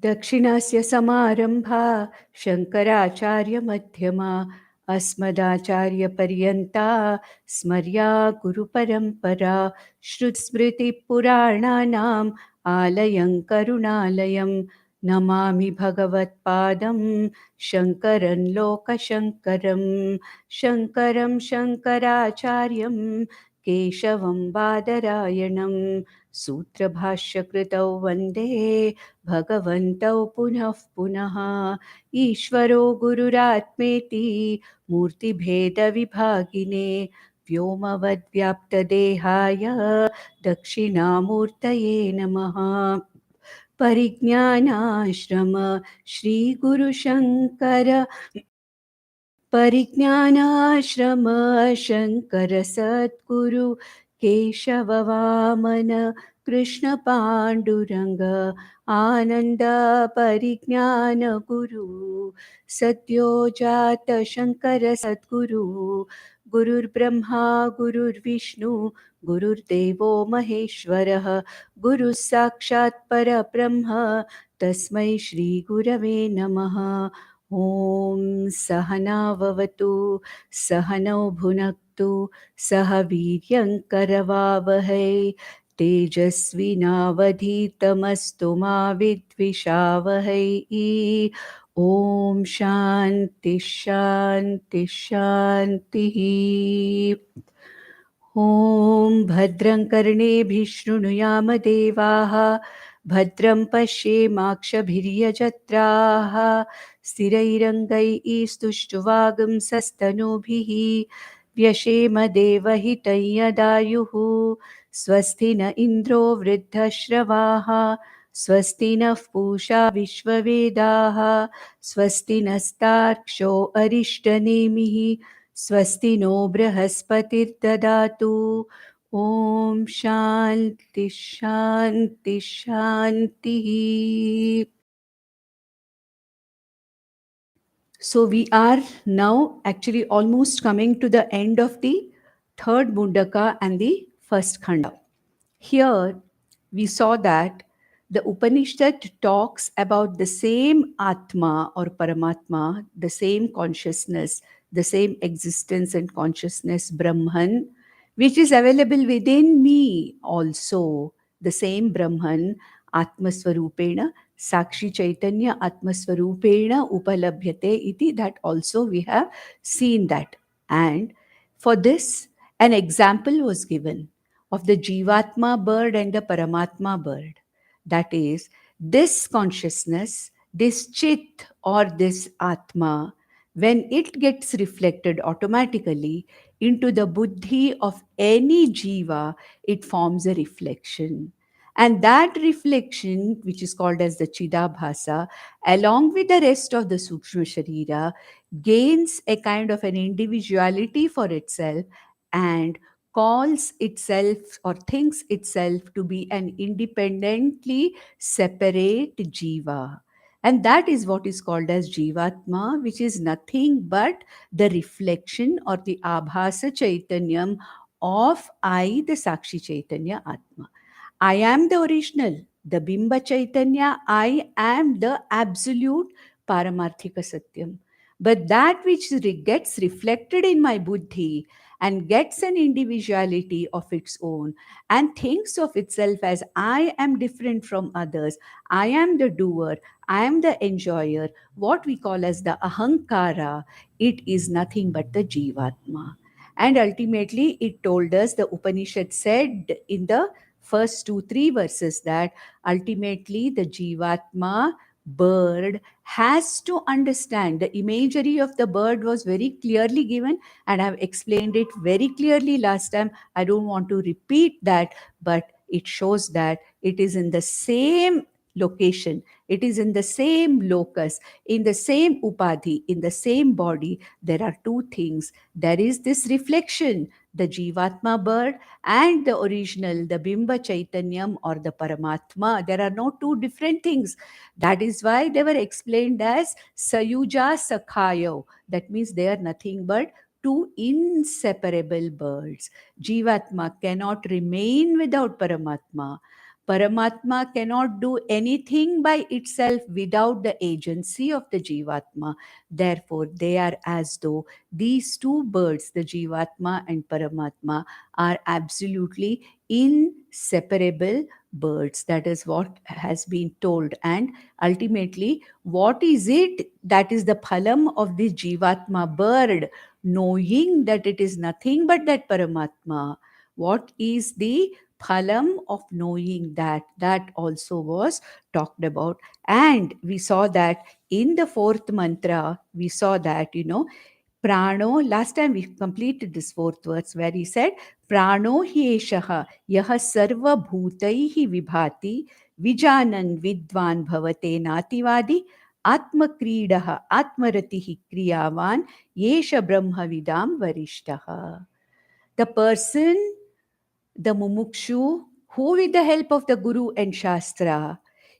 दक्षिणस्य समारंभा शङ्कराचार्यमध्यमा अस्मदाचार्यपर्यन्ता स्मर्या गुरुपरम्परा श्रुतिस्मृतिपुराणानाम् आलयं करुणालयं नमामि भगवत्पादं शङ्करं लोकशङ्करं शङ्करं शङ्कराचार्यं केशवं बादरायणं सूत्रभाष्यकृतौ वन्दे भगवन्तौ पुनः पुनः ईश्वरो गुरुरात्मेति मूर्तिभेदविभागिने व्योमवद्व्याप्तदेहाय दक्षिणामूर्तये नमः। परिज्ञानाश्रम श्रीगुरुशङ्कर परिज्ञानाश्रम शङ्कर सद्गुरु केशववामन कृष्ण पाण्डुरङ्ग आनन्द परिज्ञान गुरु सद्यो जात शङ्कर सद्गुरु गुरुर्ब्रह्मा गुरुर्विष्णु गुरुर्देवो महेश्वरः गुरुः साक्षात् परब्रह्म तस्मै श्रीगुरवे नमः। ॐ सहनाववतु सहनौ भुनक्तु सह वीर्यङ्करवावहै तेजस्विनावधीतमस्तु मा विद्विषावहै। ॐ शान्ति शान्ति शान्तिः। ॐ भद्रं कर्णेभिः शृणुयाम देवाः भद्रं पश्येमाक्षभिर्यजत्राः स्थिरैरङ्गैः स्तुष्टुवागुंसस्तनूभिः व्यशेम देवहितं यदायुः स्वस्ति न इन्द्रो वृद्धश्रवाः स्वस्ति नः पूषा विश्ववेदाः स्वस्ति नस्तार्क्ष्यो अरिष्टनेमिः स्वस्ति नो बृहस्पतिर्ददातु। ॐ शान्ति शान्ति शान्तिः। So we are now actually almost coming to the end of the third Mundaka and the first Khanda. Here we saw that the Upanishad talks about the same Atma or Paramatma, the same consciousness, the same existence and consciousness, Brahman, which is available within me also, the same Brahman, Atmaswarupena, Sakshi Chaitanya Atmaswarupena Upalabhyate iti, that also we have seen that. And for this, an example was given of the Jivatma bird and the Paramatma bird. That is, this consciousness, this Chit or this Atma, when it gets reflected automatically into the buddhi of any jiva, it forms a reflection. And that reflection, which is called as the Chidabhasa, along with the rest of the Sukshma Sharira, gains a kind of an individuality for itself and calls itself or thinks itself to be an independently separate jiva. And that is what is called as Jivatma, which is nothing but the reflection or the Abhasa Chaitanyam of I, the Sakshi Chaitanya Atma. I am the original, the Bimba Chaitanya, I am the absolute Paramarthika Satyam. But that which gets reflected in my buddhi and gets an individuality of its own and thinks of itself as I am different from others, I am the doer, I am the enjoyer, what we call as the ahankara, it is nothing but the jivatma. And ultimately, it told us, the Upanishad said in the first 2-3 verses, that ultimately the jivatma bird has to understand. The imagery of the bird was very clearly given, and I've explained it very clearly last time. I don't want to repeat that, but it shows that it is in the same location, it is in the same locus, in the same upadhi, in the same body. There are two things. There is this reflection, the jivatma bird, and the original, the Bimba Chaitanyam or the Paramatma. There are no two different things. That is why they were explained as Sayuja Sakhayo. That means they are nothing but two inseparable birds. Jivatma cannot remain without Paramatma. Paramatma cannot do anything by itself without the agency of the Jivatma. Therefore, they are as though these two birds, the Jivatma and Paramatma, are absolutely inseparable birds. That is what has been told. And ultimately, what is it that is the phalam of this Jivatma bird, knowing that it is nothing but that Paramatma? What is the phalam of knowing that? That also was talked about. And we saw that in the fourth mantra, we saw that, prano, last time we completed this fourth verse where he said, prano hi eshaha yaha sarva bhutaihi vibhati vijanan vidvan bhavate nativadi atmakridaha atmaratihi kriyavan yesha brahmavidam varishtaha. The person, the mumukshu, who with the help of the Guru and Shastra,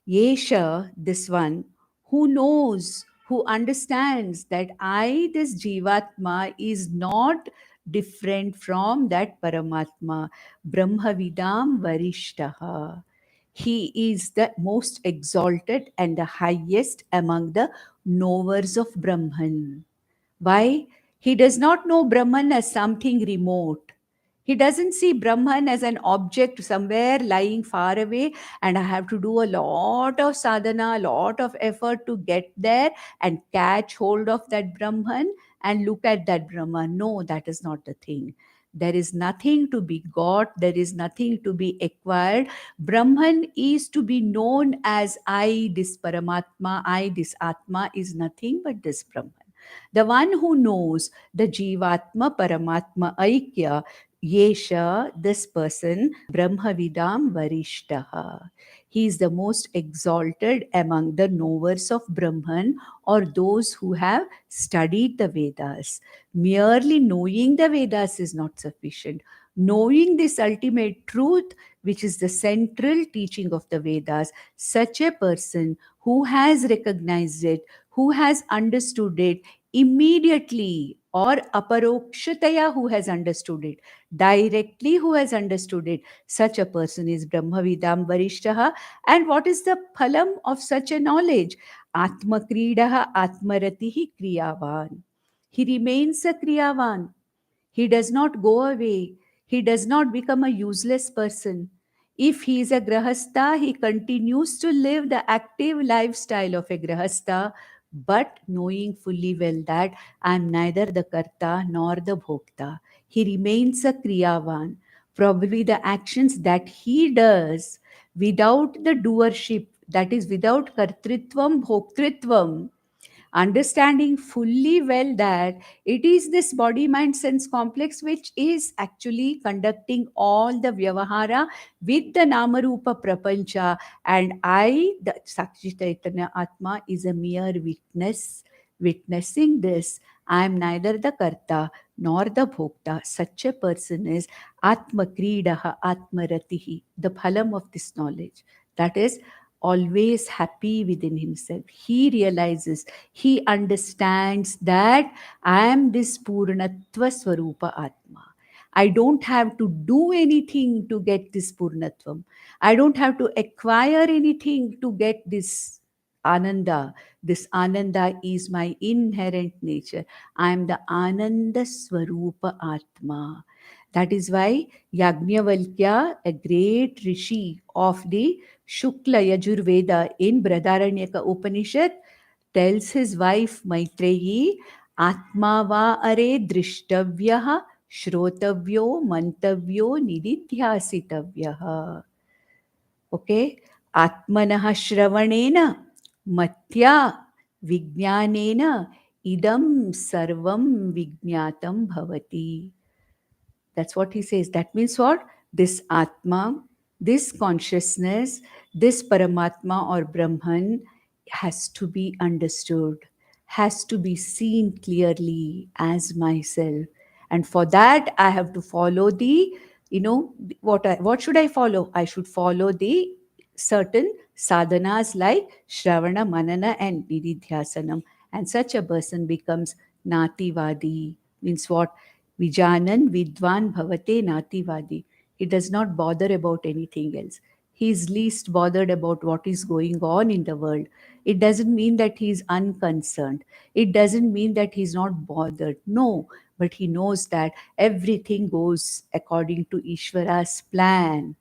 Yesha, this one, who knows, who understands that I, this Jivatma, is not different from that Paramatma, Brahmavidam Varishtaha. He is the most exalted and the highest among the knowers of Brahman. Why? He does not know Brahman as something remote. He doesn't see Brahman as an object somewhere lying far away, and I have to do a lot of sadhana, a lot of effort to get there and catch hold of that Brahman and look at that Brahman. No, that is not the thing. There is nothing to be got, there is nothing to be acquired. Brahman is to be known as I, this Paramatma, I, this Atma is nothing but this Brahman. The one who knows the Jivatma Paramatma Aikya, Yesha, this person, Brahmavidam Varishtaha. He is the most exalted among the knowers of Brahman, or those who have studied the Vedas. Merely knowing the Vedas is not sufficient. Knowing this ultimate truth, which is the central teaching of the Vedas, such a person who has recognized it, who has understood it, immediately, or aparokshataya, who has understood it, directly who has understood it, such a person is Brahmavidam Varishtaha. And what is the phalam of such a knowledge? Atmakridaha Atmaratihi Kriyavan. He remains a Kriyavan. He does not go away. He does not become a useless person. If he is a grahastha, he continues to live the active lifestyle of a grahastha, but knowing fully well that I am neither the karta nor the bhokta. He remains a kriyavan. Probably the actions that he does without the doership, that is without kartritvam, bhoktritvam, understanding fully well that it is this body mind sense complex which is actually conducting all the vyavahara with the namarupa prapancha, and I, the Sakshi Chaitanya Atma, is a mere witness, witnessing this. I am neither the karta nor the bhokta. Such a person is atma kridaha atmaratihi, the phalam of this knowledge, that is always happy within himself. He realizes, he understands that I am this Purnatva Swarupa Atma. I don't have to do anything to get this Purnatvam. I don't have to acquire anything to get this Ananda. This Ananda is my inherent nature. I am the Ananda Swarupa Atma. That is why Yajnavalkya, a great rishi of the Shukla Yajurveda in Bradaranyaka Upanishad, tells his wife Maitreyi, Atma va are drishtavyaha shrotavyo mantavyo nididhyasitavyaha. Okay? Atmanaha shravanena matya vijnanena idam sarvam vijnatam bhavati. That's what he says. That means what? This Atma, this consciousness, this Paramatma or Brahman has to be understood, has to be seen clearly as myself. And for that, I have to follow the, what should I follow? I should follow the certain sadhanas like Shravana, Manana, and Nididhyasanam. And such a person becomes Nativadi. Means what? Vijanan Vidvan Bhavate Nativadi. He does not bother about anything else. He's least bothered about what is going on in the world. It doesn't mean that he's unconcerned. It doesn't mean that he's not bothered. No, but he knows that everything goes according to Ishvara's plan.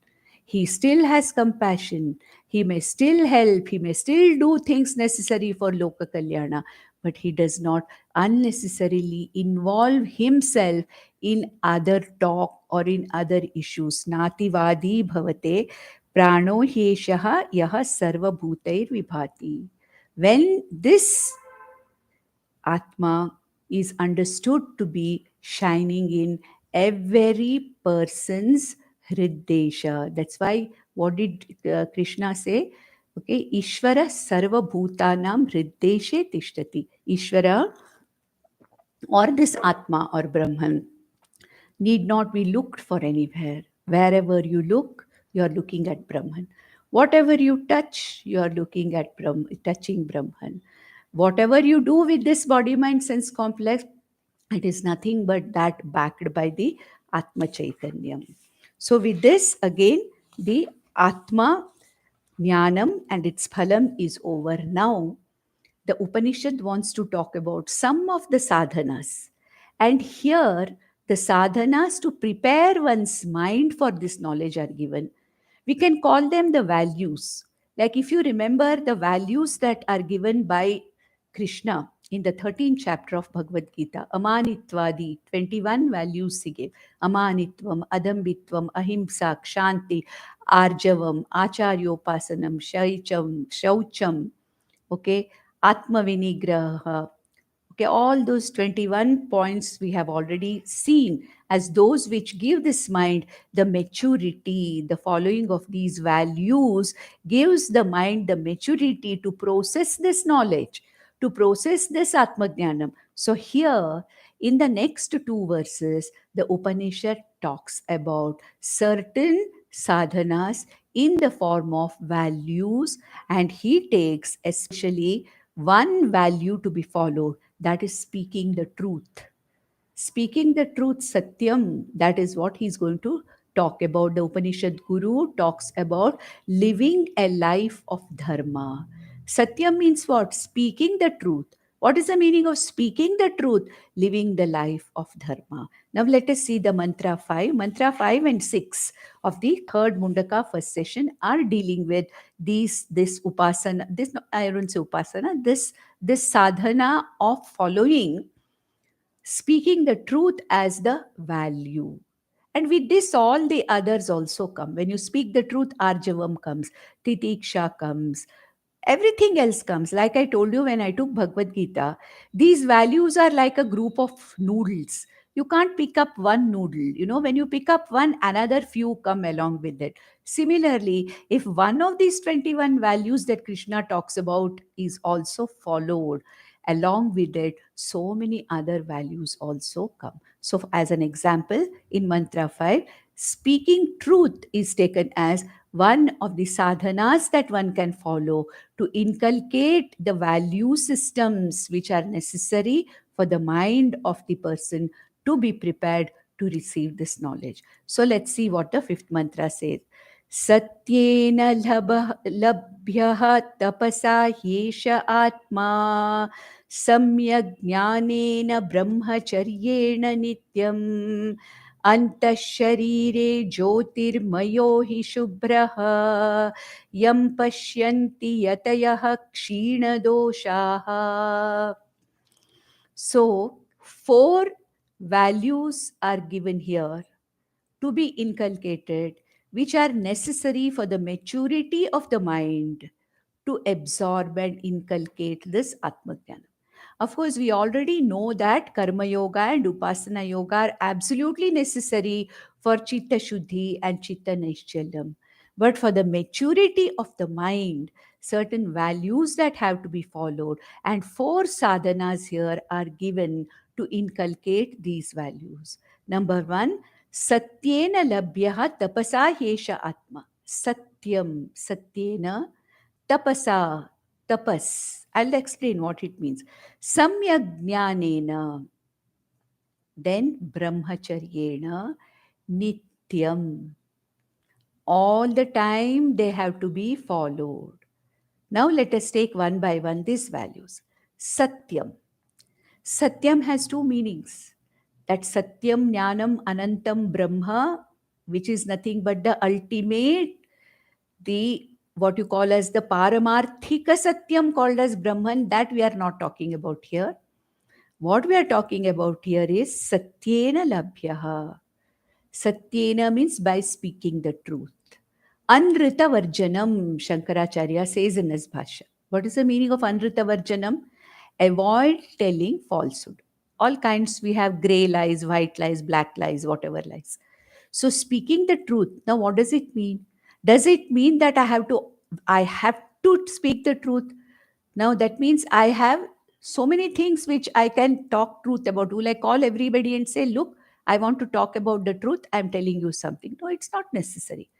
He still has compassion. He may still help. He may still do things necessary for Loka Kalyana, but he does not unnecessarily involve himself in other talk or in other issues. Nativadi bhavate prano hyeshaha yaha sarvabhutair vibhati. When this Atma is understood to be shining in every person's hriddesha. That's why, what did Krishna say? Okay, Ishvara sarva bhutanam hriddeshe tishtati. Ishvara, or this Atma or Brahman, need not be looked for anywhere. Wherever you look, you are looking at Brahman. Whatever you touch, you are looking at touching Brahman. Whatever you do with this body mind sense complex, it is nothing but that backed by the Atma Chaitanyam. So, with this, again, the Atma Jnanam and its phalam is over. Now, the Upanishad wants to talk about some of the sadhanas. And here, the sadhanas to prepare one's mind for this knowledge are given. We can call them the values. Like if you remember the values that are given by Krishna in the 13th chapter of Bhagavad Gita, Amanitvadi, 21 values he gave. Amanitvam, Adambitvam, Ahimsa, Kshanti, Arjavam, Acharyopasanam, Shaucham, okay, Atma Vinigraha. Okay, all those 21 points we have already seen as those which give this mind the maturity. The following of these values gives the mind the maturity to process this knowledge, to process this Atmajnanam. So, here in the next two verses, the Upanishad talks about certain sadhanas in the form of values, and he takes especially one value to be followed, that is speaking the truth. Speaking the truth, Satyam, that is what he's going to talk about. The Upanishad Guru talks about living a life of Dharma. Satyam means what? Speaking the truth. What is the meaning of speaking the truth? Living the life of Dharma. Now let us see the mantra 5. Mantra 5 and 6 of the third Mundaka first session are dealing with this upasana, this, I don't say upasana, this sadhana of following, speaking the truth as the value. And with this, all the others also come. When you speak the truth, Arjavam comes, Titiksha comes, everything else comes. Like I told you when I took Bhagavad Gita, these values are like a group of noodles. You can't pick up one noodle. You know, when you pick up one, another few come along with it. Similarly, if one of these 21 values that Krishna talks about is also followed, along with it, so many other values also come. So, as an example, in Mantra 5, speaking truth is taken as one of the sadhanas that one can follow to inculcate the value systems which are necessary for the mind of the person to be prepared to receive this knowledge. So let's see what the fifth mantra says. Satyena labhyah tapasa hyesha atma samyak jnanena brahmacharyena nityam antashharire jyotirmayo hi shubhrah yam pashyanti yatayah kshinadoshaha. So, four values are given here to be inculcated, which are necessary for the maturity of the mind to absorb and inculcate this Atmajnana. Of course, we already know that Karma Yoga and Upasana Yoga are absolutely necessary for Chitta Shuddhi and Chitta Naishchalyam. But for the maturity of the mind, certain values that have to be followed, and four sadhanas here are given to inculcate these values. Number one, Satyena labhyaha tapasa hesha atma. Satyam, Satyena, tapasa, tapas. I'll explain what it means. Samyak jnanena, then brahmacharyena, nityam. All the time they have to be followed. Now let us take one by one these values. Satyam. Satyam has two meanings. That Satyam Jnanam Anantam Brahma, which is nothing but the ultimate, the what you call as the Paramarthika Satyam called as Brahman, that we are not talking about here. What we are talking about here is Satyena Labhyaha. Satyena means by speaking the truth. Anrita Varjanam, Shankaracharya says in his Bhasha. What is the meaning of Anrita Varjanam? Avoid telling falsehood. All kinds, we have grey lies, white lies, black lies, whatever lies. So speaking the truth. Now, what does it mean? Does it mean that I have to speak the truth? Now that means I have so many things which I can talk truth about. Will I call everybody and say, look, I want to talk about the truth, I'm telling you something? No, it's not necessary.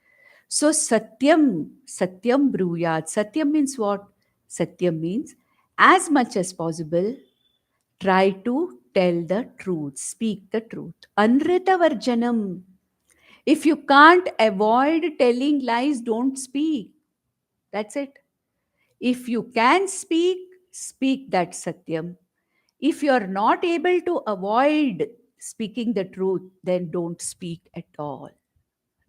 So Satyam Bruyat. Satyam means what? Satyam means as much as possible, try to tell the truth, speak the truth. Anrita Varjanam. If you can't avoid telling lies, don't speak. That's it. If you can speak, speak that Satyam. If you are not able to avoid speaking the truth, then don't speak at all.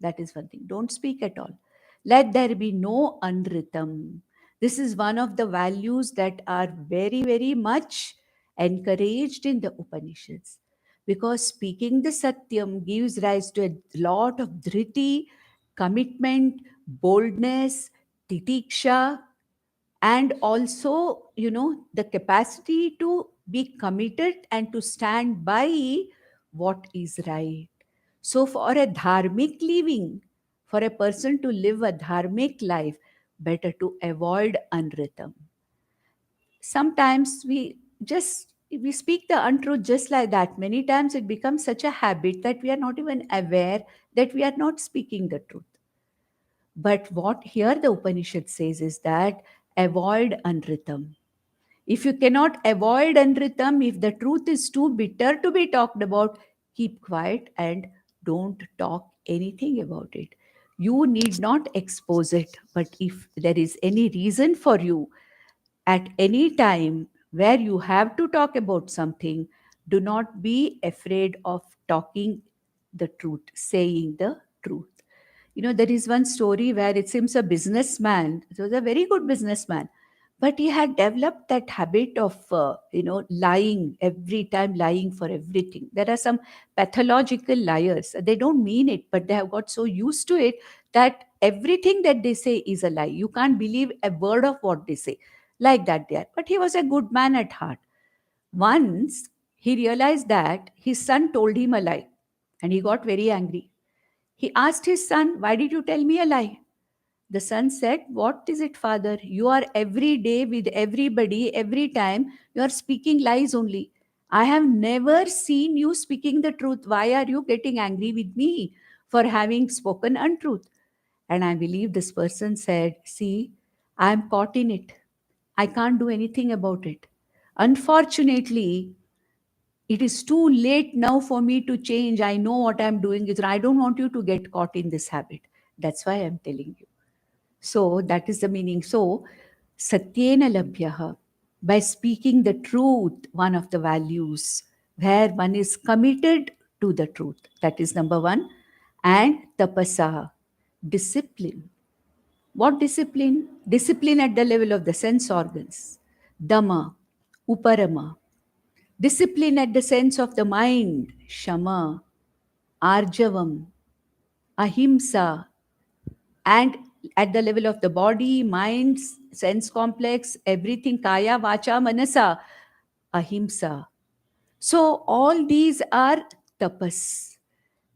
That is one thing. Don't speak at all. Let there be no unritam. This is one of the values that are very, very much encouraged in the Upanishads. Because speaking the Satyam gives rise to a lot of dhriti, commitment, boldness, titiksha, and also, the capacity to be committed and to stand by what is right. So, for a dharmic living, for a person to live a dharmic life, better to avoid unritam. Sometimes we speak the untruth just like that. Many times it becomes such a habit that we are not even aware that we are not speaking the truth. But what here the Upanishad says is that avoid unritam. If you cannot avoid unritam, if the truth is too bitter to be talked about, keep quiet and don't talk anything about it. You need not expose it, but if there is any reason for you at any time where you have to talk about something, do not be afraid of talking the truth, saying the truth. There is one story where it seems a businessman, it was a very good businessman, but he had developed that habit of, lying every time, lying for everything. There are some pathological liars. They don't mean it, but they have got so used to it that everything that they say is a lie. You can't believe a word of what they say. Like that, they are. But he was a good man at heart. Once he realized that his son told him a lie, and he got very angry. He asked his son, "Why did you tell me a lie?" The son said, "What is it, father? You are every day with everybody, every time you are speaking lies only. I have never seen you speaking the truth. Why are you getting angry with me for having spoken untruth?" And I believe this person said, "See, I am caught in it. I can't do anything about it. Unfortunately, it is too late now for me to change. I know what I'm doing is, I don't want you to get caught in this habit. That's why I'm telling you." So that is the meaning. So, Satyena Labhyaha, by speaking the truth, one of the values where one is committed to the truth. That is number one. And tapasa, discipline. What discipline? Discipline at the level of the sense organs. Dhamma, uparama. Discipline at the sense of the mind. Shama, arjavam, ahimsa, and at the level of the body, mind, sense complex, everything, kaya, vacha, manasa, ahimsa. So all these are tapas.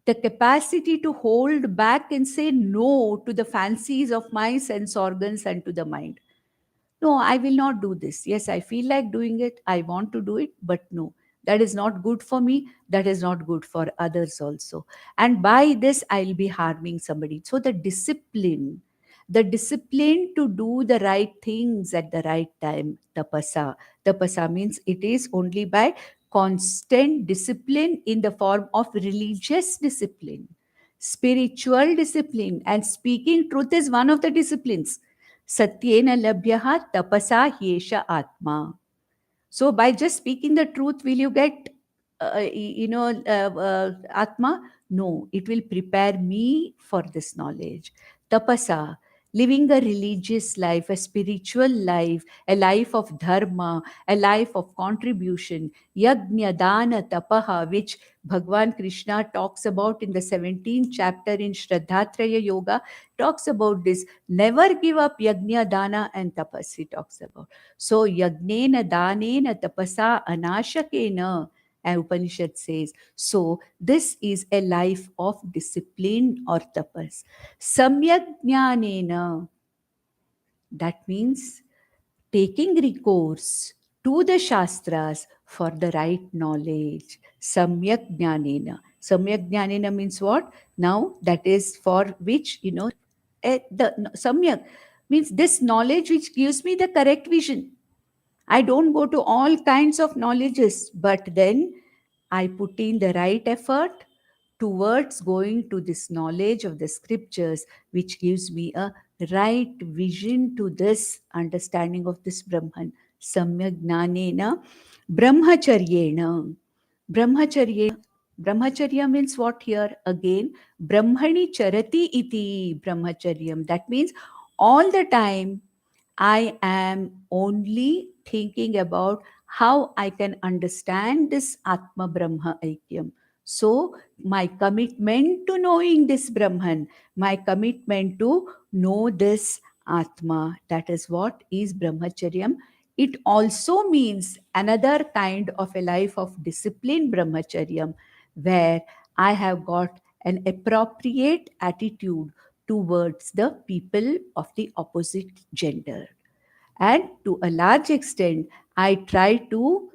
The capacity to hold back and say no to the fancies of my sense organs and to the mind. No, I will not do this. Yes, I feel like doing it. I want to do it, but no, that is not good for me. That is not good for others also. And by this, I'll be harming somebody. So the discipline to do the right things at the right time, tapasa. Tapasa means it is only by constant discipline in the form of religious discipline. Spiritual discipline and speaking truth is one of the disciplines. Satyena labhyaha tapasa yesha atma. So by just speaking the truth, will you get, Atma? No, it will prepare me for this knowledge. Tapasa, living a religious life, a spiritual life, a life of dharma, a life of contribution, yajna, dana, tapaha, which Bhagwan Krishna talks about in the 17th chapter in Shraddhatraya Yoga, talks about this. Never give up yajna, dana, and tapas, he talks about. So, yagnena, danena, tapasa, anashakena, and Upanishad says. So, this is a life of discipline or tapas. Samyak jnanena, that means taking recourse to the Shastras for the right knowledge. Samyak jnanena. Samyak jnanena means what? Now, that is for which, the samyak means this knowledge which gives me the correct vision. I don't go to all kinds of knowledges, but then I put in the right effort towards going to this knowledge of the scriptures, which gives me a right vision to this understanding of this Brahman. Samyak jnanena, brahmacharyena. Brahmacharya means what here? Again, brahmani charati iti brahmacharyam. That means all the time I am only thinking about how I can understand this Atma Brahma Aikyam. So, my commitment to knowing this Brahman, my commitment to know this Atma, that is what is Brahmacharyam. It also means another kind of a life of discipline, Brahmacharyam, where I have got an appropriate attitude towards the people of the opposite gender. And to a large extent, I try to,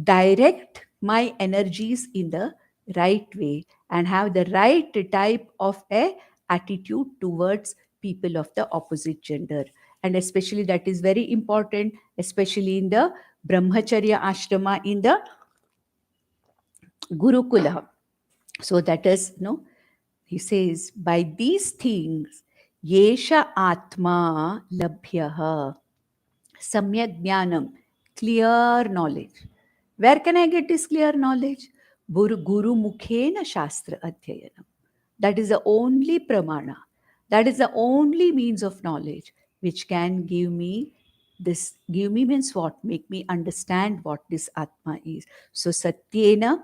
direct my energies in the right way and have the right type of a attitude towards people of the opposite gender. And especially that is very important, especially in the Brahmacharya ashrama, in the Gurukula. So that is, he says, by these things, Yesha Atma Labhyaha, Samyak Jnanam, clear knowledge. Where can I get this clear knowledge? Guru Mukhena Shastra Adhyayanam. That is the only pramana. That is the only means of knowledge which can give me this. Give me means what? Make me understand what this Atma is. So Satyena,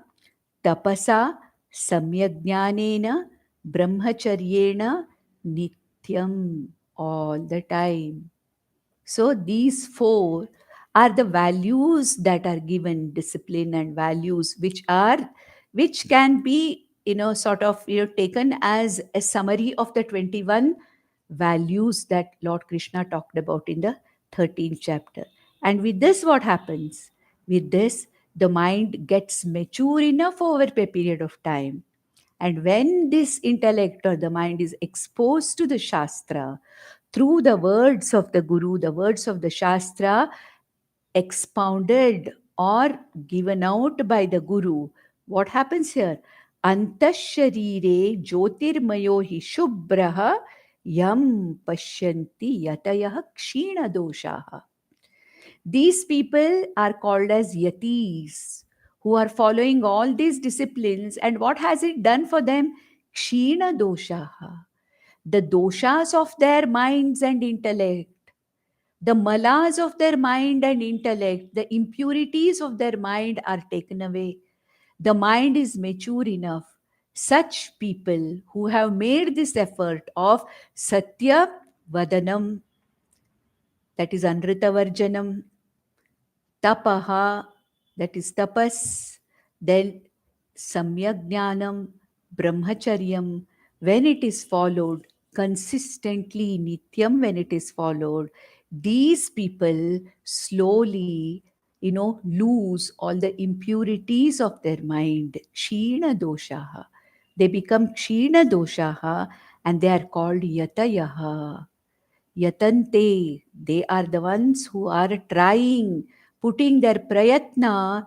Tapasa, Samyajnanena, Brahmacharyena, Nityam, all the time. So these four are the values that are given, discipline and values, which can be, sort of, taken as a summary of the 21 values that Lord Krishna talked about in the 13th chapter. And with this, what happens? With this, the mind gets mature enough over a period of time. And when this intellect or the mind is exposed to the Shastra, through the words of the Guru, the words of the Shastra, expounded or given out by the Guru, what happens here? Antasharire jyotirmayo hi shubbraha yam pashyanti yatayah kshina doshaha. These people are called as yatis, who are following all these disciplines. And what has it done for them? Kshina doshaha. The doshas of their minds and intellect, the malas of their mind and intellect, the impurities of their mind are taken away. The mind is mature enough. Such people who have made this effort of Satya Vadanam, that is Anritavarjanam, Tapaha, that is tapas, then Samyajnanam, Brahmacharyam, when it is followed consistently, Nityam, when it is followed, these people slowly, lose all the impurities of their mind, Kshina doshaha. They become Kshina doshaha and they are called Yatayaha. Yatante, they are the ones who are trying, putting their prayatna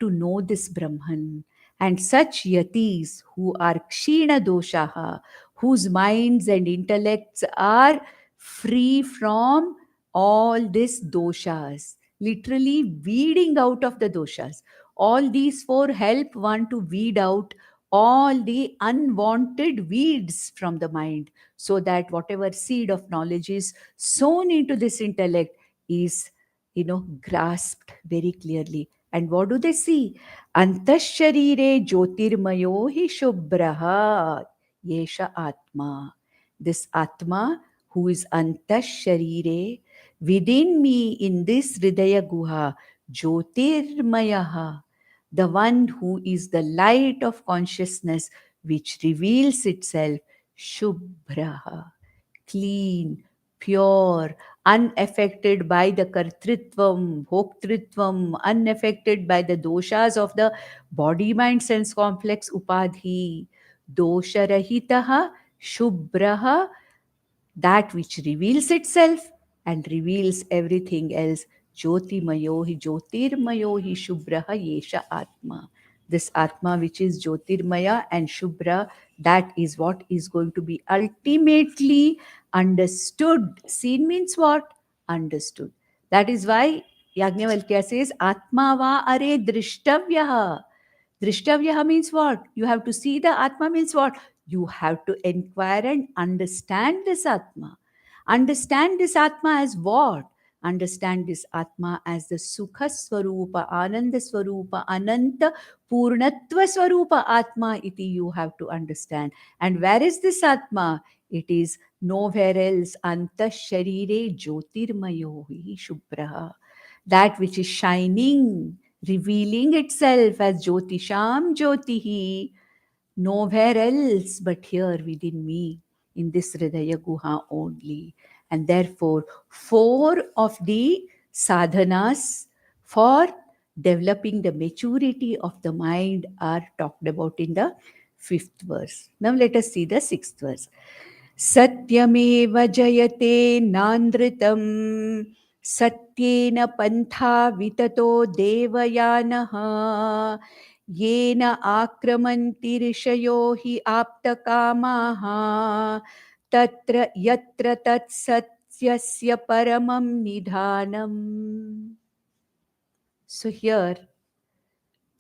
to know this Brahman. And such yatis who are kshina doshaha, whose minds and intellects are free from all these doshas, literally weeding out of the doshas. All these four help one to weed out all the unwanted weeds from the mind, so that whatever seed of knowledge is sown into this intellect is, grasped very clearly. And what do they see? Antasharire Jyotirmayo hi Shubhraha Yesha Atma. This Atma who is Antasharire, within me in this Hridaya Guha, Jyotirmayaha, the one who is the light of consciousness which reveals itself, Shubhraha, clean, pure, unaffected by the kartritvam, bhoktritvam, unaffected by the doshas of the body, mind, sense complex, upadhi. Dosharahitaha, shubhraha, that which reveals itself and reveals everything else. Jyotimayo hi Jyotirmayo hi Shubhraha Yesha Atma. This Atma which is Jyotirmaya and Shubhra, that is what is going to be ultimately understood. Seen means what? Understood. That is why Yajnavalkya says, Atma va are drishtavyaha. Drishtavyaha means what? You have to see the Atma means what? You have to inquire and understand this Atma. Understand this Atma as what? Understand this Atma as the Sukha Swarupa, Ananda Swarupa, Ananta Purnatva Swarupa Atma iti you have to understand. And where is this Atma? It is nowhere else. Anta Sharire Jyotirmayo hi Shubhraha. That which is shining, revealing itself as Jyotisham Jyotihi, nowhere else but here within me, in this Hridaya Guha only. And therefore, four of the sadhanas for developing the maturity of the mind are talked about in the fifth verse. Now let us see the sixth verse. सत्यमेव जयते नानृतं सत्येन पन्था विततो देवयानः येन आक्रमन्ति ऋषयो हि आप्तकामाः तत्र यत्र तत्सत्यस्य परमं निधानम्. So here,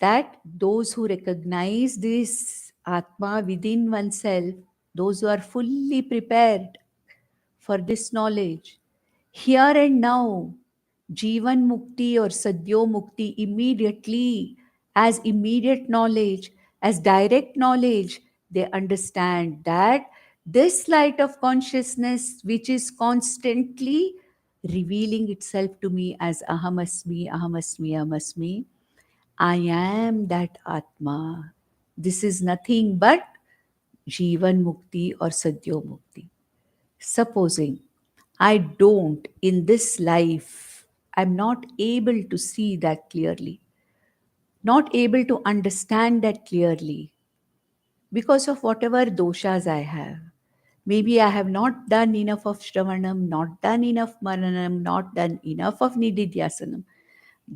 that those who recognize this Atma within oneself, those who are fully prepared for this knowledge, here and now, Jivan Mukti or Sadhyo Mukti immediately, as immediate knowledge, as direct knowledge, they understand that this light of consciousness, which is constantly revealing itself to me as Ahamasmi, Ahamasmi, Ahamasmi, I am that Atma. This is nothing but Jivan Mukti or Sadhyo Mukti. Supposing I don't, in this life, I'm not able to see that clearly, not able to understand that clearly because of whatever doshas I have. Maybe I have not done enough of Shravanam, not done enough Maranam, not done enough of Nididhyasanam.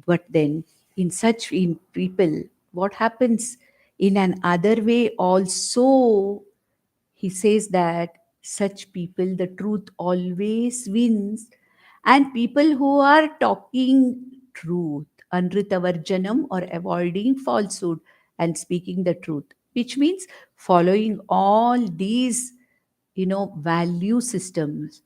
But then, in such people, what happens in an other way also? He says that such people, the truth always wins, and people who are talking truth, Anritavarjanam, or avoiding falsehood and speaking the truth, which means following all these, value systems,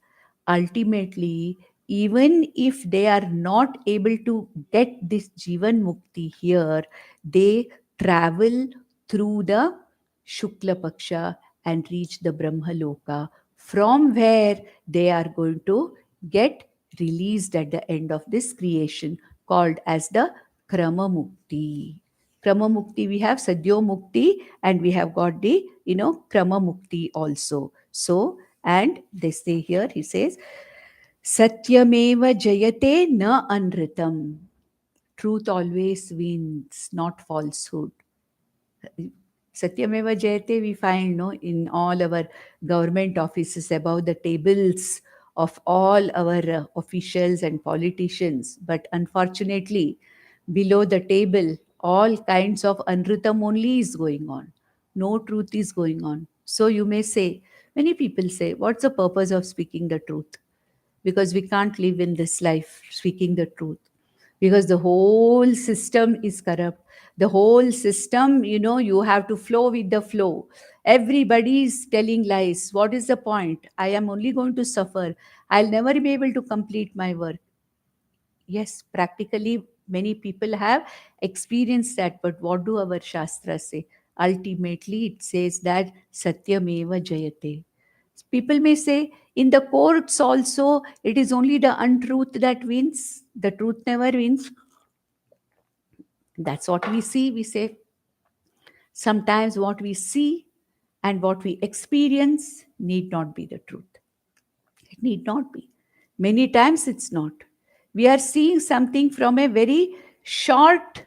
ultimately, even if they are not able to get this Jivan Mukti here, they travel through the Shukla Paksha and reach the Brahma Loka, from where they are going to get released at the end of this creation, called as the Krama Mukti. Krama Mukti, we have Sadhyo Mukti, and we have got the, Krama Mukti also. So, and they say here, he says, Satyameva Jayate na anritam. Truth always wins, not falsehood. Satyameva Jayate, we find, no, in all our government offices, above the tables of all our officials and politicians. But unfortunately, below the table, All kinds of anritam only is going on. No truth is going on. So you may say, many people say, what's the purpose of speaking the truth? Because we can't live in this life speaking the truth. Because the whole system is corrupt. The whole system, you have to flow with the flow. Everybody is telling lies. What is the point? I am only going to suffer. I'll never be able to complete my work. Yes, practically many people have experienced that, but what do our shastras say? Ultimately, it says that Satyameva Jayate. People may say in the courts also, it is only the untruth that wins, the truth never wins. That's what we see. We say sometimes what we see and what we experience need not be the truth. It need not be. Many times it's not. We are seeing something from a very short,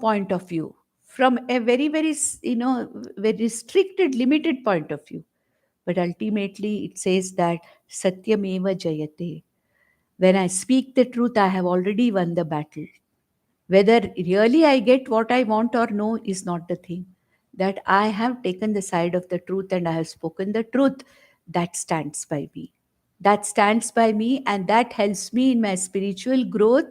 point of view, from a very, very, very restricted, limited point of view. But ultimately, it says that Satyameva Jayate. When I speak the truth, I have already won the battle. Whether really I get what I want or no is not the thing. That I have taken the side of the truth and I have spoken the truth, that stands by me. That stands by me and that helps me in my spiritual growth.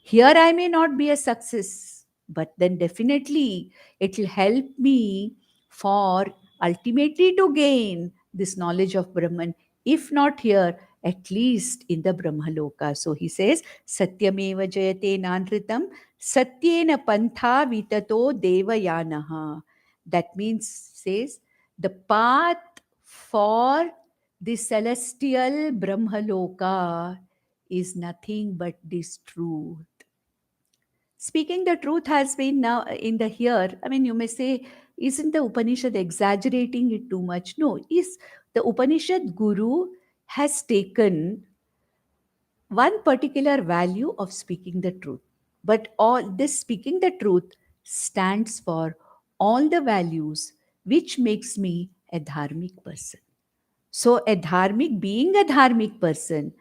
Here I may not be a success, but then definitely it will help me for ultimately to gain this knowledge of Brahman. If not here, at least in the Brahmaloka. So he says, Satyameva Jayate Nanritam, Satyena Pantha Vitato Devayanaha. That means, says, the path for the celestial Brahmaloka is nothing but this truth. Speaking the truth has been now in the here. I mean, you may say, isn't the Upanishad exaggerating it too much? No, is the Upanishad Guru has taken one particular value of speaking the truth. But all this speaking the truth stands for all the values which makes me a dharmic person. So, being a dharmic person,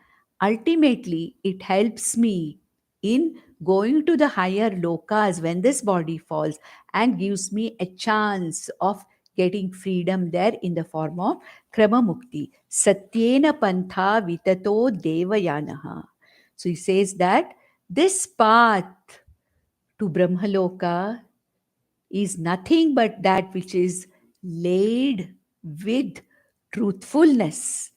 ultimately it helps me in going to the higher lokas when this body falls and gives me a chance of getting freedom there in the form of krama mukti. Satyena pantha vitato devayanaha. So he says that this path to Brahmaloka is nothing but that which is laid with truthfulness.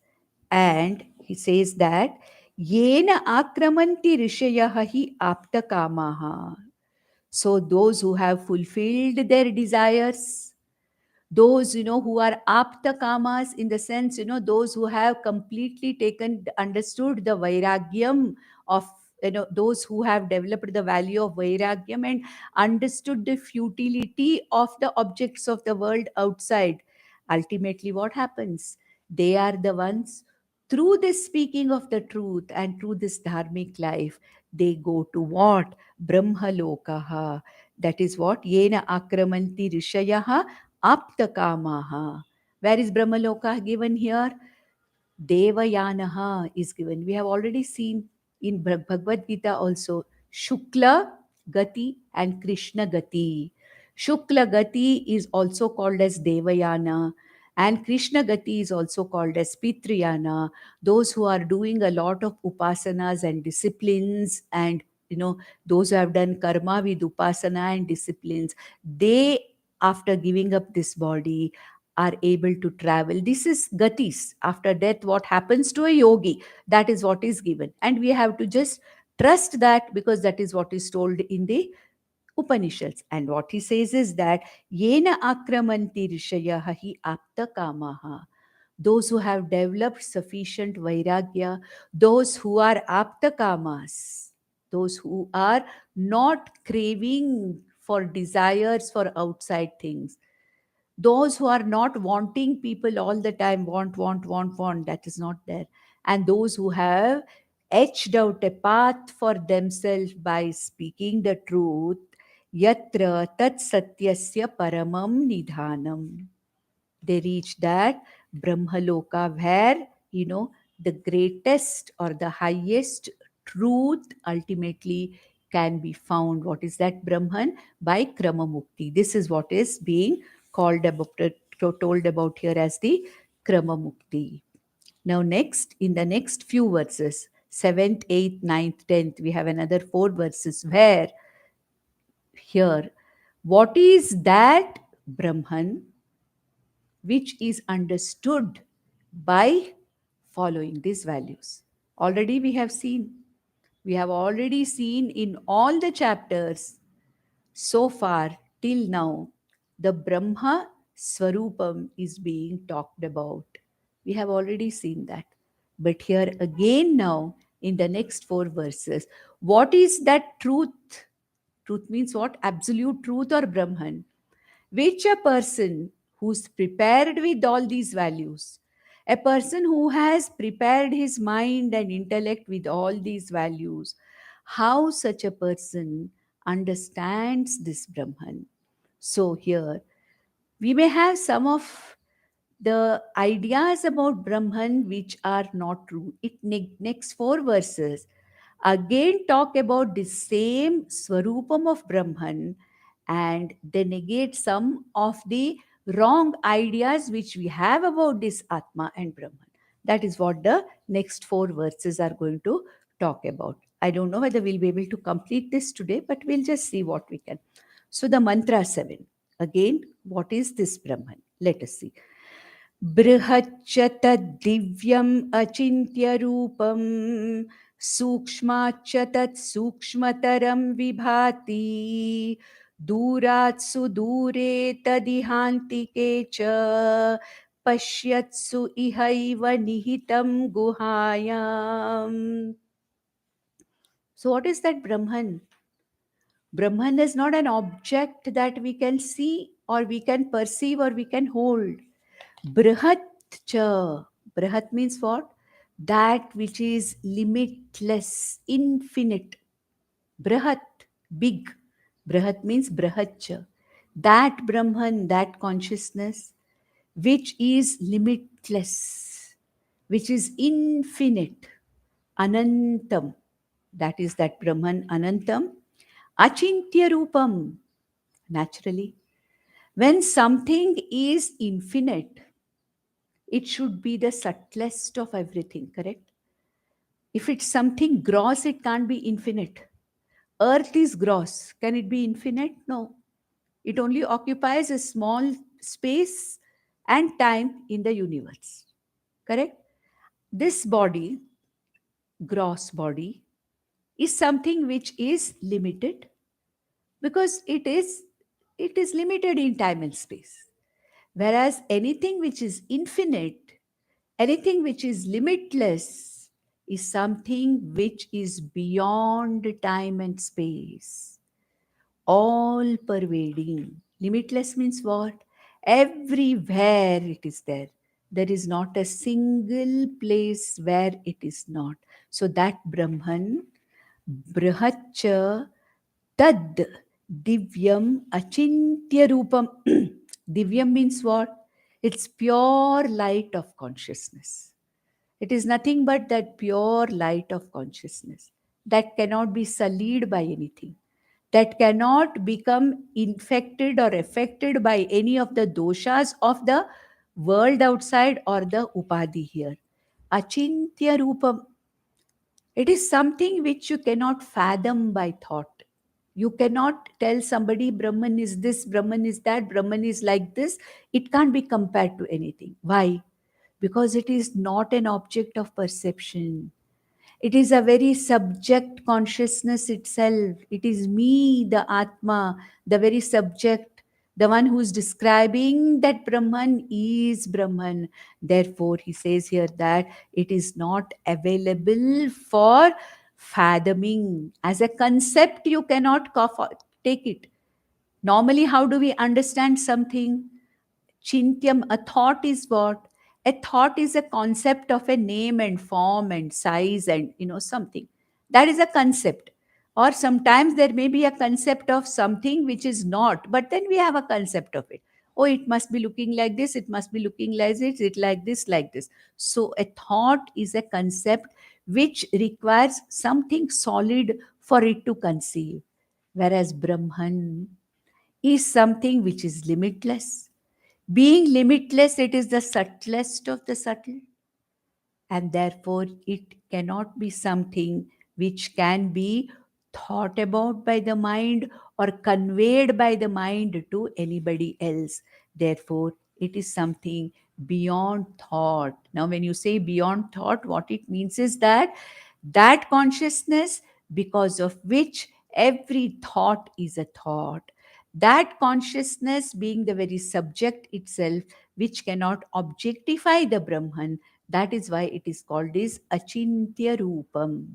And he says that Yena akramanti rishayaha hi apta kamaha. So those who have fulfilled their desires, those who are apta kamas, in the sense those who have completely taken understood the vairagyam of, those who have developed the value of vairagyam and understood the futility of the objects of the world outside. Ultimately what happens? They are the ones, through this speaking of the truth and through this dharmic life, they go to what? Brahmalokaha. That is what? Yena akramanti rishayaha aptakamaha. Where is Brahmaloka given here? Devayanaha is given. We have already seen in Bhagavad Gita also Shukla Gati and Krishna Gati. Shukla Gati is also called as Devayana and Krishna Gati is also called as Pitriyana. Those who are doing a lot of upasanas and disciplines, and those who have done karma with upasana and disciplines, they, after giving up this body, are able to travel. This is gatis. After death, what happens to a yogi? That is what is given. And we have to just trust that, because that is what is told in the Upanishads. And what he says is that Yena akramanti rishayaha hi apta kamaha. Those who have developed sufficient vairagya, those who are apta kamas, those who are not craving for desires for outside things, those who are not wanting people all the time, want, that is not there. And those who have etched out a path for themselves by speaking the truth, yatra tat satyasya paramam nidhanam. They reach that Brahmaloka where, the greatest or the highest truth ultimately can be found. What is that Brahman? By Krama Mukti. This is what is being called about, told about here as the Krama Mukti. Now, next, in the next few verses, 7th, 8th, 9th, 10th, we have another 4 verses where here, what is that Brahman which is understood by following these values? Already we have already seen in all the chapters so far till now, the Brahma Swarupam is being talked about. We have already seen that. But here again, now, in the next 4 verses, what is that truth? Truth means what? Absolute truth or Brahman, which a person who's prepared with all these values, a person who has prepared his mind and intellect with all these values, how such a person understands this Brahman. So here we may have some of the ideas about Brahman which are not true. It next 4 verses again talk about the same Swarupam of Brahman, and they negate some of the wrong ideas which we have about this Atma and Brahman. That is what the next 4 verses are going to talk about. I don't know whether we'll be able to complete this today, but we'll just see what we can. So, the mantra 7. Again, what is this Brahman? Let us see. बृहच्च तद्दिव्यम् अचिन्त्यरूपं सूक्ष्माच्च तत्सूक्ष्मतरं विभाति दूरात् सुदूरे तदिहान्तिके च पश्यत्सु इहैव निहितं गुहायाम्. So what is that Brahman? Brahman is not an object that we can see or we can perceive or we can hold. Brihat cha. Brihat means what? That which is limitless, infinite. Brihat, big. Brihat means Brihat cha. That Brahman, that consciousness, which is limitless, which is infinite. Anantam. That is that Brahman, Anantam. Achintya Rupam. Naturally, when something is infinite, it should be the subtlest of everything, correct? If it's something gross, it can't be infinite. Earth is gross. Can it be infinite? No. It only occupies a small space and time in the universe, correct? This body, gross body, is something which is limited because it is limited in time and space. Whereas anything which is infinite, anything which is limitless, is something which is beyond time and space, all pervading. Limitless means what? Everywhere it is there. There is not a single place where it is not. So that Brahman, Brihatcha Tad Divyam Achintya Rupam. Divyam means what? It's pure light of consciousness. It is nothing but that pure light of consciousness that cannot be sullied by anything, that cannot become infected or affected by any of the doshas of the world outside or the upadhi here. Achintya Rupam. It is something which you cannot fathom by thought. You cannot tell somebody Brahman is this, Brahman is that, Brahman is like this. It can't be compared to anything. Why? Because it is not an object of perception. It is a very subject consciousness itself. It is me, the Atma, the very subject, the one who is describing that Brahman is Brahman. Therefore, he says here that it is not available for fathoming. As a concept, you cannot take it. Normally, how do we understand something? Chintyam, a thought is what? A thought is a concept of a name and form and size and something. That is a concept. Or sometimes there may be a concept of something which is not, but then we have a concept of it. Oh, it must be looking like this, it must be looking like this, it like this, like this. So a thought is a concept which requires something solid for it to conceive. Whereas Brahman is something which is limitless. Being limitless, it is the subtlest of the subtle, and therefore it cannot be something which can be thought about by the mind or conveyed by the mind to anybody else. Therefore, it is something beyond thought. Now, when you say beyond thought, what it means is that that consciousness because of which every thought is a thought, that consciousness being the very subject itself which cannot objectify the Brahman, that is why it is called as Achintya Rupam.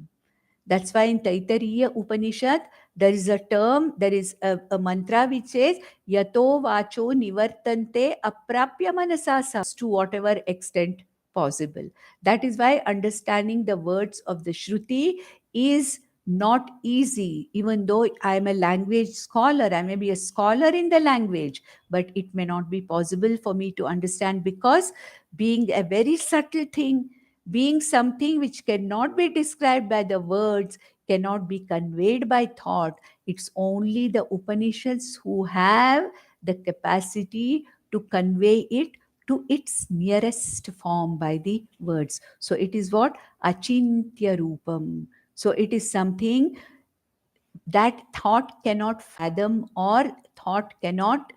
That's why in Taittiriya Upanishad, there is a term, there is a mantra which says, Yato Vacho Nivartante Aprapya Manasasa, to whatever extent possible. That is why understanding the words of the Shruti is not easy, even though I am a language scholar, I may be a scholar in the language, but it may not be possible for me to understand because being a very subtle thing, being something which cannot be described by the words, cannot be conveyed by thought. It's only the Upanishads who have the capacity to convey it to its nearest form by the words. So it is what? Achintya Rupam. So it is something that thought cannot fathom or thought cannot,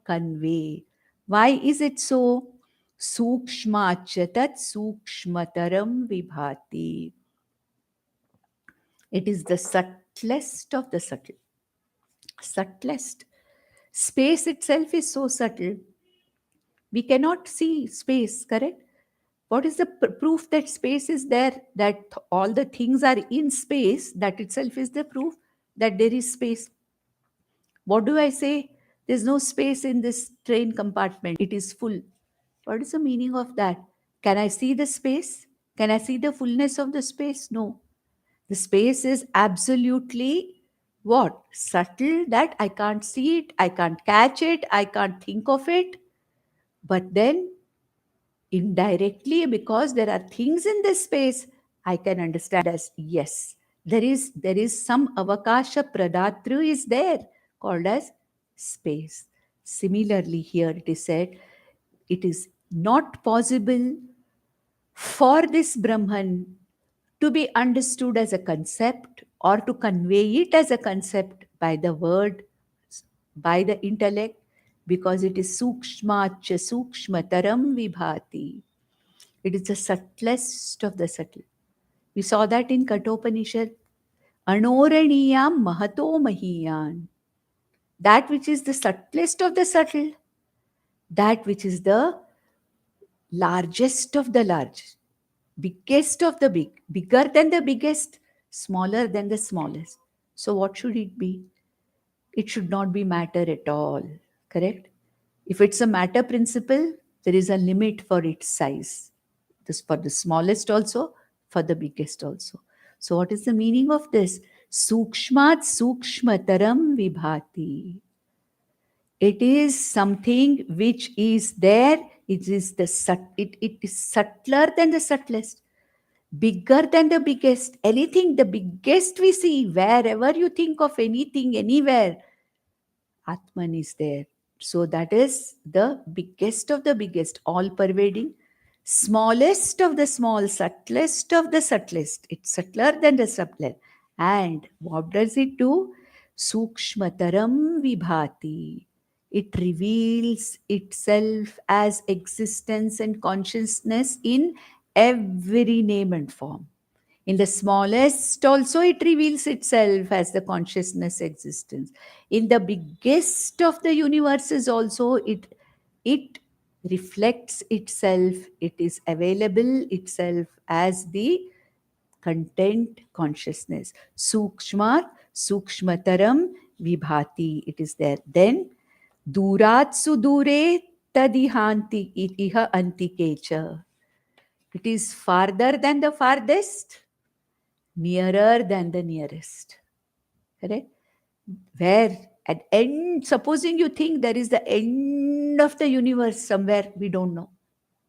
convey. Why is it so? Sukshmacha tat sukshmataram vibhati. It is the subtlest of the subtle. Subtlest. Space itself is so subtle. We cannot see space, correct? What is the proof that space is there? That all the things are in space, that itself is the proof that there is space. What do I say? There's no space in this train compartment. It is full. What is the meaning of that? Can I see the space? Can I see the fullness of the space? No. The space is absolutely what? Subtle, that I can't see it, I can't catch it, I can't think of it. But then indirectly, because there are things in this space, I can understand as yes, there is some avakasha pradatru is there called as space. Similarly, here it is said, it is not possible for this Brahman to be understood as a concept or to convey it as a concept by the word, by the intellect, because it is sukshmacha sukshmataram vibhati. It is the subtlest of the subtle. We saw that in Katopanishad. Anoraniyam mahato mahiyan. That which is the subtlest of the subtle, that which is the largest of the large, biggest of the big, bigger than the biggest, smaller than the smallest. So, what should it be? It should not be matter at all, correct? If it's a matter principle, there is a limit for its size. This for the smallest also, for the biggest also. So, what is the meaning of this? Sukshmat sukshmataram vibhati. It is something which is there. It is it is subtler than the subtlest, bigger than the biggest. Anything, the biggest we see, wherever you think of anything, anywhere, Atman is there. So that is the biggest of the biggest, all pervading, smallest of the small, subtlest of the subtlest. It's subtler than the subtler. And what does it do? Sukshmataram vibhati. It reveals itself as existence and consciousness in every name and form. In the smallest, also, it reveals itself as the consciousness existence. In the biggest of the universes, also, it reflects itself, it is available itself as the content consciousness. Sukshmat, sukshmataram vibhati, it is there. Then, durat sudure tadihanti iha antikecha. It is farther than the farthest, nearer than the nearest. Correct? Where at end, supposing you think there is the end of the universe somewhere, we don't know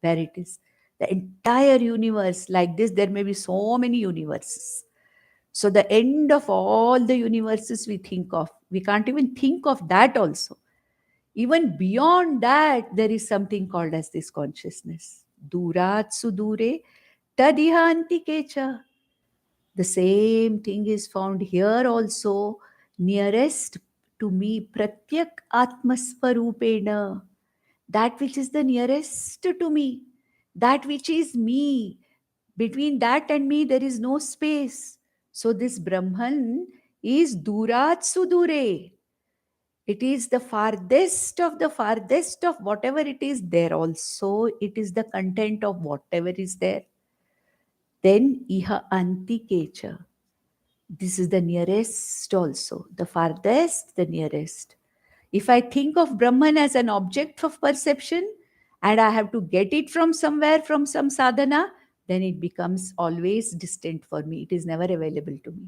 where it is. The entire universe, like this, there may be so many universes. So the end of all the universes we think of, we can't even think of that also. Even beyond that, there is something called as this consciousness. Durat sudure tadiha antikecha. The same thing is found here also, nearest to me, pratyak atmasvarupena, that which is the nearest to me, that which is me. Between that and me, there is no space. So this Brahman is durat sudure. It is the farthest of whatever it is there also. It is the content of whatever is there. Then iha antikecha. This is the nearest also, the farthest, the nearest. If I think of Brahman as an object of perception and I have to get it from somewhere, from some sadhana, then it becomes always distant for me. It is never available to me.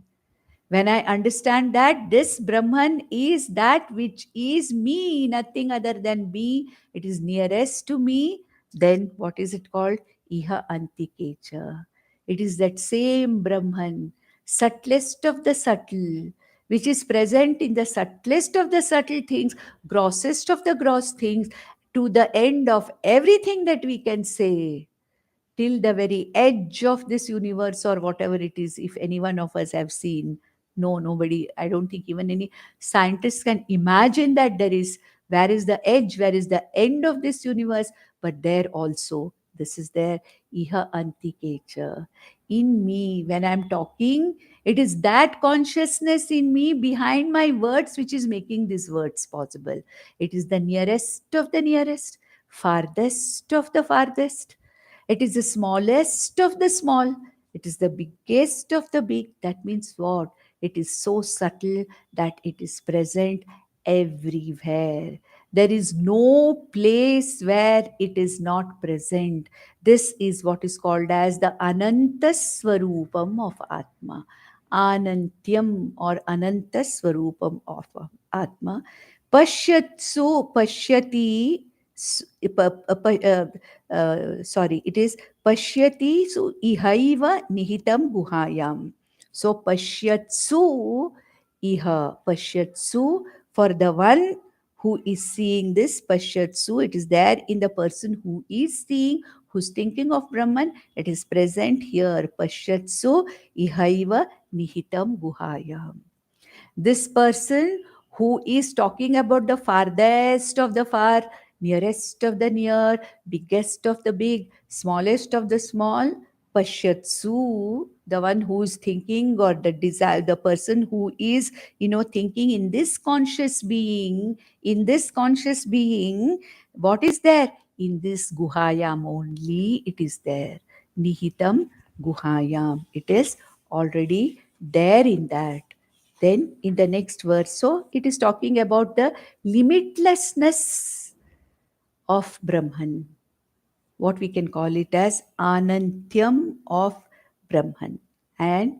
When I understand that this Brahman is that which is me, nothing other than me, it is nearest to me, then what is it called? Iha Antikecha. It is that same Brahman, subtlest of the subtle, which is present in the subtlest of the subtle things, grossest of the gross things, to the end of everything that we can say, till the very edge of this universe or whatever it is. If any one of us have seen, no, nobody, I don't think even any scientists can imagine that there is, where is the edge, where is the end of this universe. But there also, this is there, iha antikecha, in me. When I'm talking, it is that consciousness in me behind my words which is making these words possible. It is the nearest of the nearest, farthest of the farthest. It is the smallest of the small. It is the biggest of the big. That means what? It is so subtle that it is present everywhere. There is no place where it is not present. This is what is called as the Ananta Swarupam of Atma. Anantyam or Ananta Swarupam of Atma. Pashyatsu Pashyati. Sorry, it is Pashyati su ihaiva nihitam guhayam. So Pashyatsu iha, Pashyatsu, for the one who is seeing this, Pashyatsu, it is there in the person who is seeing, who's thinking of Brahman, it is present here. Pashyatsu ihaiva nihitam guhayam. This person who is talking about the farthest of the far, nearest of the near, biggest of the big, smallest of the small, Pashyatsu, the one who is thinking, or the desire, the person who is, thinking in this conscious being, what is there? In this Guhayam only, it is there. Nihitam Guhayam. It is already there in that. Then in the next verse, so it is talking about the limitlessness of Brahman, what we can call it as Anantyam of Brahman. And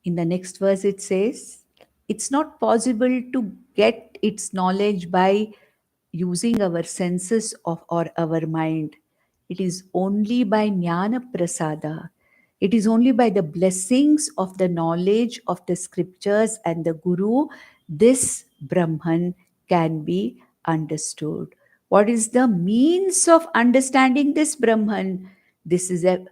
in the next verse, it says, it's not possible to get its knowledge by using our senses of or our mind. It is only by jnana prasada. It is only by the blessings of the knowledge of the scriptures and the Guru, this Brahman can be understood. What is the means of understanding this Brahman? This is a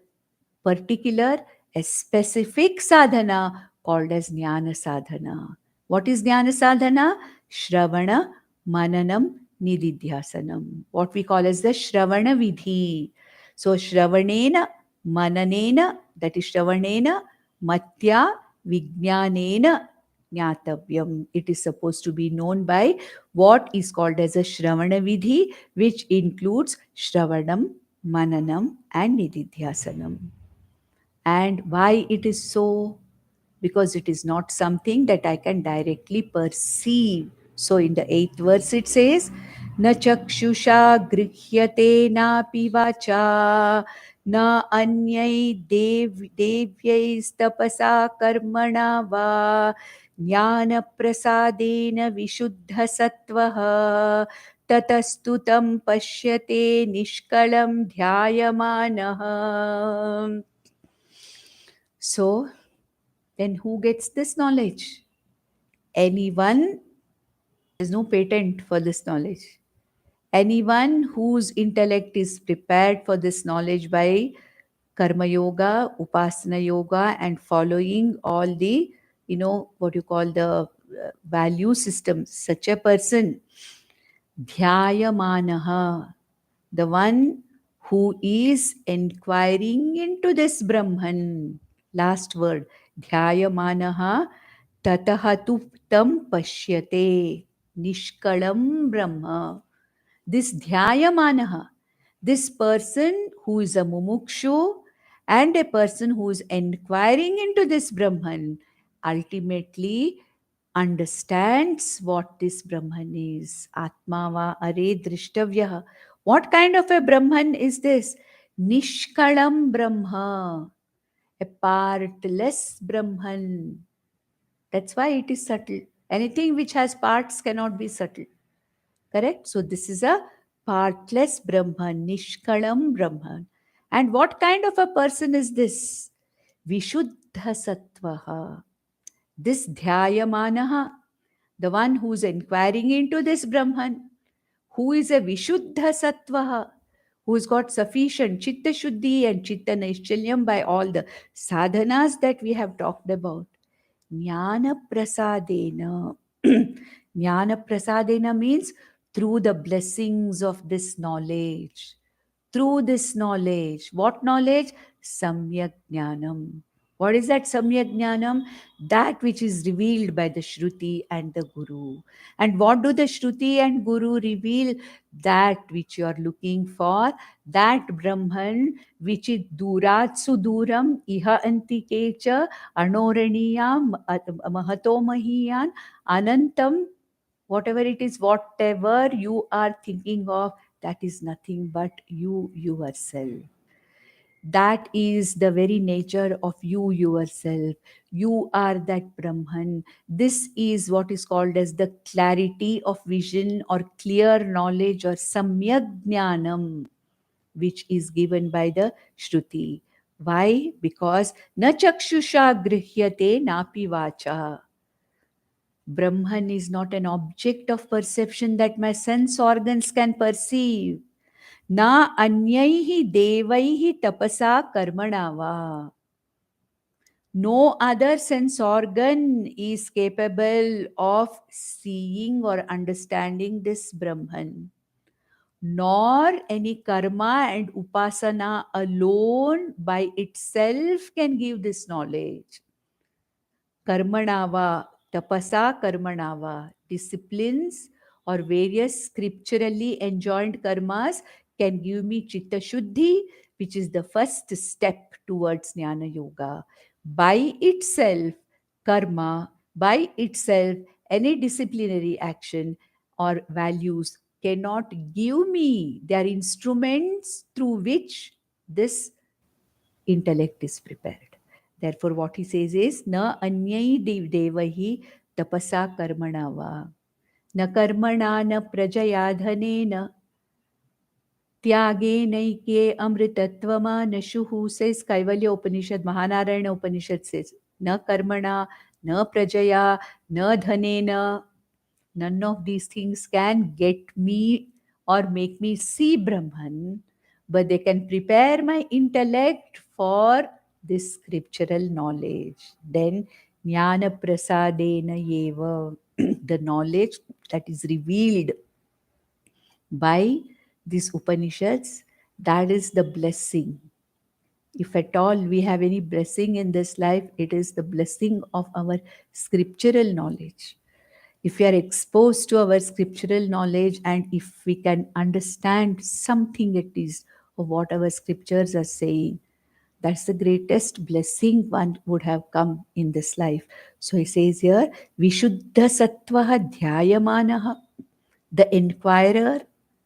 particular, a specific sadhana called as jnana sadhana. What is jnana sadhana? Shravana, mananam, nididhyasanam. What we call as the Shravana Vidhi. So Shravanena, Mananena, that is Shravanena, Matya, Vijnanena, Jnatavyam. It is supposed to be known by what is called as a Shravana Vidhi, which includes Shravanam, Mananam, and Nididhyasanam. And why it is so? Because it is not something that I can directly perceive. So in the 8th verse it says, Na chakshusha grihyate na pivacha na anyai devyais tapasa karmana va jnana prasadena vishuddha sattvaha tatastutam pashyate nishkalam dhyayamanah. So Then who gets this knowledge? Anyone, there's no patent for this knowledge. Anyone whose intellect is prepared for this knowledge by karma yoga, upasana yoga, and following all the, what you call the value systems, such a person, dhyayamanaha, the one who is inquiring into this Brahman. Last word, dhyayamanaha tataha tam pashyate nishkalam Brahma. This dhyayamanaha, this person who is a mumukshu and a person who is inquiring into this Brahman ultimately understands what this Brahman is. Atma va are drishtavyah. What kind of a Brahman is this? Nishkalam Brahma, a partless Brahman. That's why it is subtle. Anything which has parts cannot be subtle. Correct? So this is a partless Brahman, Nishkalam Brahman. And what kind of a person is this? Vishuddha Sattvaha. This Dhyayamanaha, the one who is inquiring into this Brahman, who is a Vishuddha Sattvaha, who has got sufficient Chitta Shuddhi and Chitta Naishchalyam by all the sadhanas that we have talked about. Jnana prasadena. Jnana prasadena means through the blessings of this knowledge. Through this knowledge. What knowledge? Samyak jnanam. What is that Samyak Jnanam? That which is revealed by the Shruti and the Guru. And what do the Shruti and Guru reveal? That which you are looking for, that Brahman which is Durat Suduram Iha Antikecha Anoraniyam Mahato Mahiyan Anantam, whatever it is, whatever you are thinking of, that is nothing but you yourself. That is the very nature of you yourself. You are that Brahman. This is what is called as the clarity of vision or clear knowledge or samyak jnanam, which is given by the Shruti. Why? Because na chakshusha grihyate napi vacha. Brahman is not an object of perception that my sense organs can perceive. Na anyaihi devaihi tapasa karmanava. No other sense organ is capable of seeing or understanding this Brahman, nor any karma and upasana alone by itself can give this knowledge. Karmanava, tapasa karmanava, disciplines or various scripturally enjoined karmas can give me chitta shuddhi, which is the first step towards jnana yoga. By itself, karma, by itself, any disciplinary action or values cannot give me. They are instruments through which this intellect is prepared. Therefore, what he says is, na anyai devahi tapasa karmana va, na karmana na prajaya dhanena, त्यागे नैके अमृतत्वमा नशुः, says Kaivalya Upanishad, Mahanarayana Upanishad says, na karmana, na prajaya, na dhanena. None of these things can get me or make me see Brahman, but they can prepare my intellect for this scriptural knowledge. Then, jnana prasadena yeva, the knowledge that is revealed by these Upanishads, that is the blessing. If at all we have any blessing in this life, it is the blessing of our scriptural knowledge. If we are exposed to our scriptural knowledge and if we can understand something at least of what our scriptures are saying, that's the greatest blessing one would have come in this life. So he says here, Vishuddha Sattvaha Dhyayamanaha, the inquirer,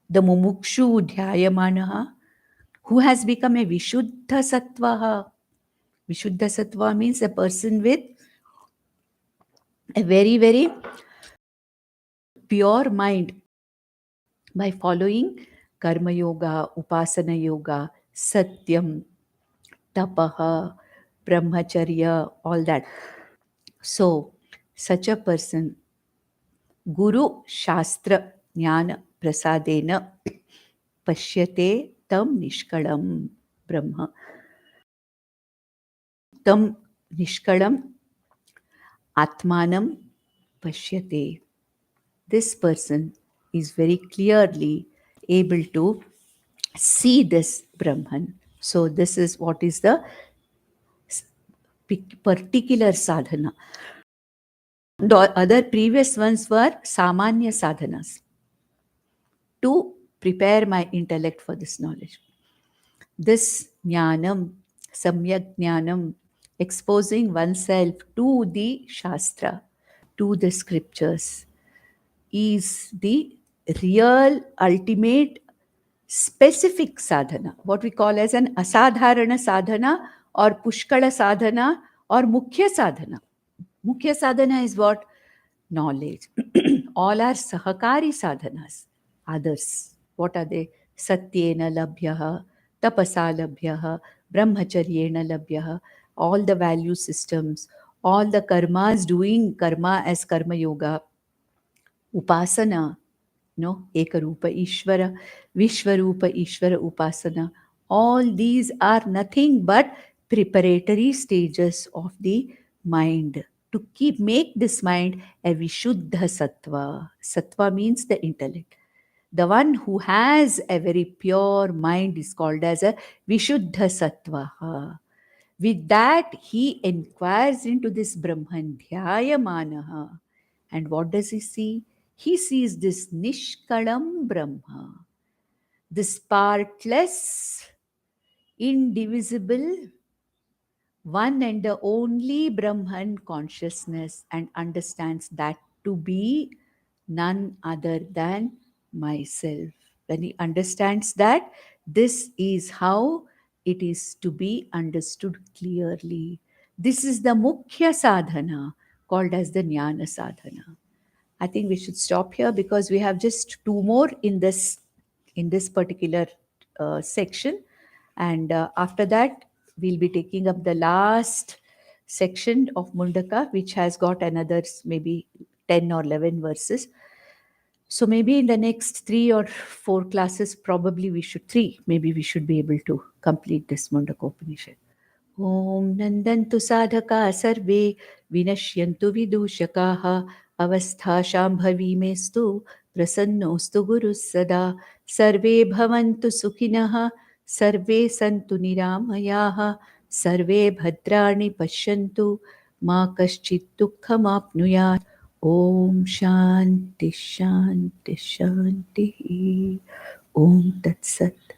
the Mumukshu Dhyayamanaha, who has become a Vishuddha Sattvaha. Vishuddha Sattva means a person with a very, very pure mind by following Karma Yoga, Upasana Yoga, Satyam, Tapaha, Brahmacharya, all that. So such a person, Guru Shastra Jnana Prasadena Pashyate Tam Nishkalam Brahma. Tam Nishkalam Atmanam Pashyate. This person is very clearly able to see this Brahman. So, this is what is the particular sadhana. The other previous ones were Samanya sadhanas to prepare my intellect for this knowledge. This jnanam, samyak jnanam, exposing oneself to the Shastra, to the scriptures, is the real ultimate specific sadhana, what we call as an asadharana sadhana or pushkala sadhana or mukhya sadhana. Mukhya sadhana is what? Knowledge. All are sahakari sadhanas. Others, what are they? Satyena labhyaha, tapasa labhyaha, brahmacharyena labhyaha. All the value systems, all the karmas, doing karma as karma yoga, upasana, no, ekarupa ishvara, vishwarupa ishvara upasana. All these are nothing but preparatory stages of the mind to make this mind a vishuddha sattva. Sattva means the intellect. The one who has a very pure mind is called as a vishuddha sattva. With that, he inquires into this Brahman Dhyayamanaha. And what does he see? He sees this Nishkalam Brahma, this partless, indivisible, one and the only Brahman consciousness, and understands that to be none other than myself. When he understands that, this is how it is to be understood clearly. This is the Mukhya sadhana called as the Jnana sadhana. I think we should stop here because we have just two more in this particular section, and after that we'll be taking up the last section of Mundaka, which has got another maybe 10 or 11 verses. So maybe in the next 3 or 4 classes, probably maybe we should be able to complete this Mundakopanishad. ॐ नन्दन्तु साधका सर्वे विनश्यन्तु विदूषकाः अवस्थाशाम्भवी मेस्तु प्रसन्नोऽस्तु गुरुः सदा सर्वे भवन्तु सुखिनः सर्वे सन्तु निरामयाः सर्वे भद्राणि पश्यन्तु मा कश्चित् दुःखमाप्नुयात् ॐ शान्ति शान्ति शान्तिः ॐ तत्सत्